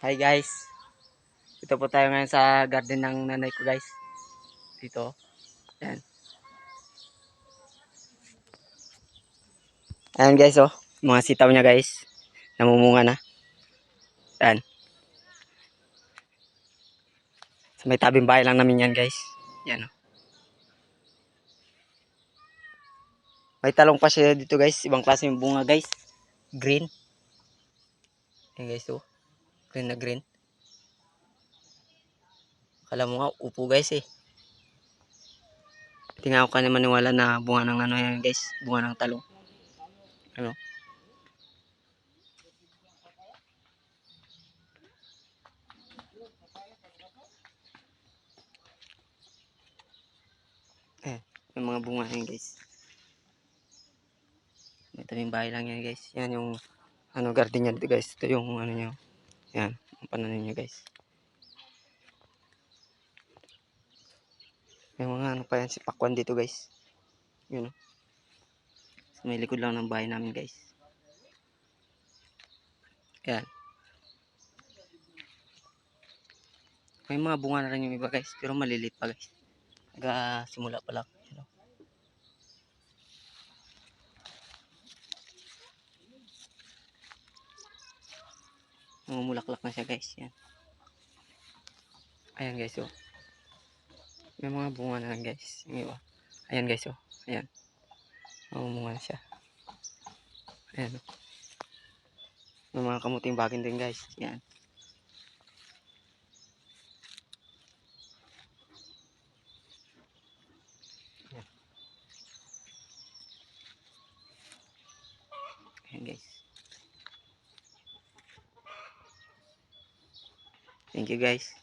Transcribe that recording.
Hi guys, ito po tayo ngayon sa garden ng nanay ko guys. Dito, yan. Ayan guys oh, mga sitaw niya guys. Namumunga na. Yan. Sa may tabing bahay lang namin yan guys. Yan oh. May talong pa siya dito guys. Ibang klase yung bunga guys. Green. Yan guys oh. Green na green. Akala mo nga upo guys eh. Tingnan ko ka naman maniwala na bunga ng ano yan guys. Bunga ng talong. Ano? Eh, yung mga bunga yan guys. May tabing bahay lang yan guys. Yan yung ano garden niya dito guys. Ito yung ano niya. Yan, ang pananim niya guys. May mga ano pa yan si Pakwan dito guys. Yun oh. So, may likod lang ng bahay namin guys. Yan. May mga bunga na rin yung iba guys. Pero malilit pa guys. Simula pa lang. Yan, oh. Namumulaklak na siya guys. Yan. Ayan guys oh. May mga bunga na rin guys. Yung iba. Ayan guys oh. Ayan. Namumunga na siya. Ayan oh. May mga kamuting bagin din guys. Yan. Yan. Ayan guys. Thank you guys.